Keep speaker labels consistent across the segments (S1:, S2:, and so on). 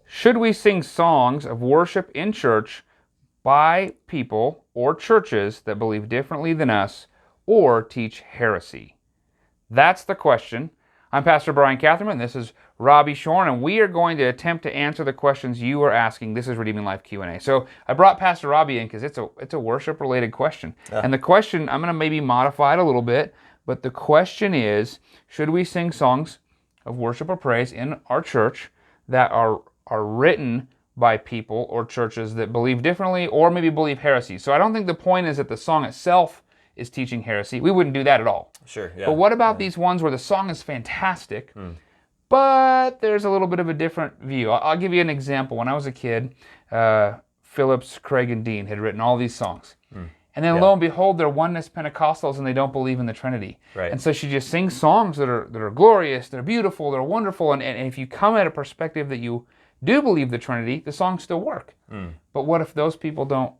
S1: Should we sing songs of worship in church by people or churches that believe differently than us or teach heresy? That's the question. I'm Pastor Brian Catherman. This is Robbie Shorn, and we are going to attempt to answer the questions you are asking. This is Redeeming Life Q&A. So I brought Pastor Robbie in because it's a worship-related question. And the question, I'm going to maybe modify it a little bit, but the question is, should we sing songs of worship or praise in our church that are written by people or churches that believe differently or maybe believe heresy? So I don't think the point is that the song itself is teaching heresy. We wouldn't do that at all.
S2: Sure, yeah.
S1: But what about these ones where the song is fantastic, but there's a little bit of a different view? I'll give you an example. When I was a kid, Phillips, Craig, and Dean had written all these songs. And then lo and behold, they're oneness Pentecostals and they don't believe in the Trinity.
S2: Right.
S1: And so she just sings songs that are glorious, they're beautiful, they're wonderful. And if you come at a perspective that you do believe the Trinity, the songs still work. But what if those people don't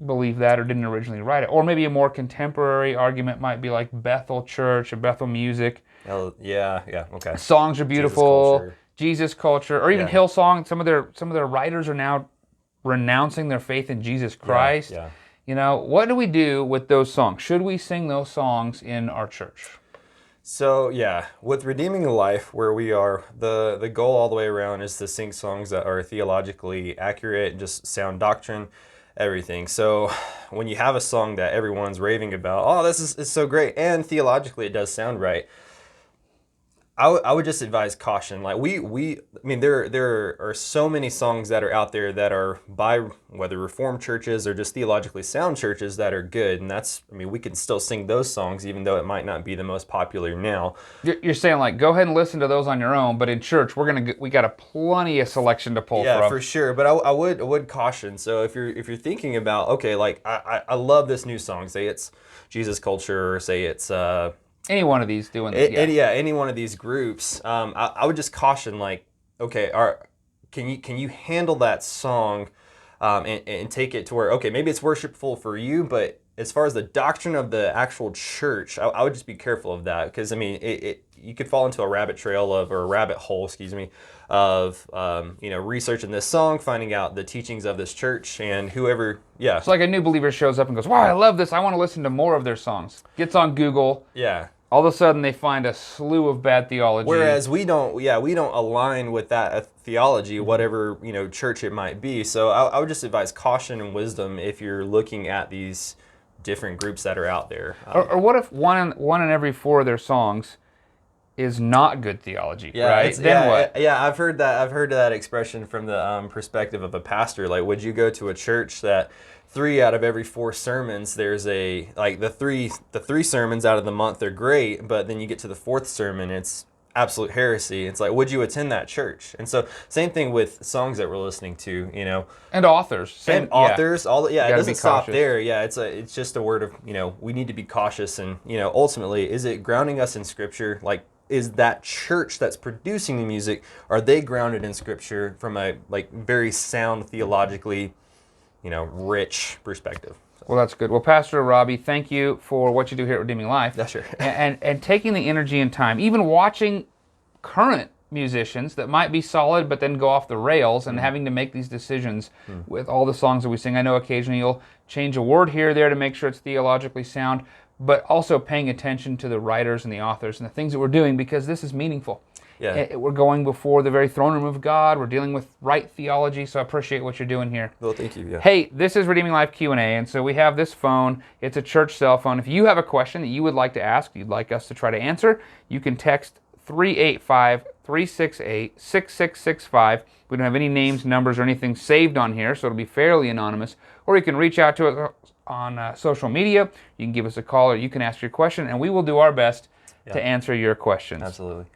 S1: believe that or didn't originally write it? Or maybe a more contemporary argument might be like Bethel Church or Bethel Music.
S2: Oh, yeah, okay.
S1: Songs are beautiful, Jesus culture, or even Hillsong. Some of their writers are now renouncing their faith in Jesus Christ.
S2: Yeah.
S1: You know, what do we do with those songs? Should we sing those songs in our church?
S2: So yeah, with Redeeming Life, where we are, the goal all the way around is to sing songs that are theologically accurate and just sound doctrine, everything. So when you have a song that everyone's raving about, oh, this is so great, and theologically it does sound right, I would just advise caution. Like I mean, there are so many songs that are out there that are by whether Reformed churches or just theologically sound churches that are good, and we can still sing those songs even though it might not be the most popular now.
S1: You're saying like go ahead and listen to those on your own, but in church we got a plenty of selection to pull from.
S2: Yeah, for sure. But I would caution. So if you're thinking about, okay, like I love this new song, say it's Jesus Culture, or say it's
S1: any one of these doing it,
S2: any one of these groups, I would just caution, like, okay, can you handle that song and take it to where, okay, maybe it's worshipful for you, but as far as the doctrine of the actual church, I would just be careful of that, because I mean, you could fall into a rabbit hole, excuse me, of researching this song, finding out the teachings of this church, and whoever, It's
S1: like a new believer shows up and goes, wow, I love this, I want to listen to more of their songs. Gets on Google.
S2: Yeah.
S1: All of a sudden, they find a slew of bad theology.
S2: Whereas we don't align with that theology, whatever church it might be. So I would just advise caution and wisdom if you're looking at these different groups that are out there.
S1: Or what if one in every four of their songs is not good theology? Right? Then what?
S2: Yeah, I've heard that expression from the perspective of a pastor. Like, would you go to a church that 3 out of every 4 sermons, there's the three sermons out of the month are great, but then you get to the 4th sermon, it's absolute heresy. It's like, would you attend that church? And so same thing with songs that we're listening to,
S1: and authors,
S2: it doesn't stop there. Yeah, it's just a word of, we need to be cautious, and ultimately, is it grounding us in Scripture? Like, is that church that's producing the music, are they grounded in Scripture from a very sound theologically rich perspective?
S1: Well, that's good. Well, Pastor Robbie, thank you for what you do here at Redeeming Life.
S2: Yeah, sure.
S1: and taking the energy and time, even watching current musicians that might be solid but then go off the rails, and having to make these decisions with all the songs that we sing. I know occasionally you'll change a word here or there to make sure it's theologically sound, but also paying attention to the writers and the authors and the things that we're doing, because this is meaningful.
S2: Yeah.
S1: We're going before the very throne room of God. We're dealing with right theology, so I appreciate what you're doing here.
S2: Well, thank you. Yeah.
S1: Hey, this is Redeeming Life Q&A, and so we have this phone. It's a church cell phone. If you have a question that you would like to ask, you'd like us to try to answer, you can text 385-368-6665. We don't have any names, numbers, or anything saved on here, so it'll be fairly anonymous. Or you can reach out to us on social media. You can give us a call, or you can ask your question, and we will do our best to answer your questions.
S2: Absolutely.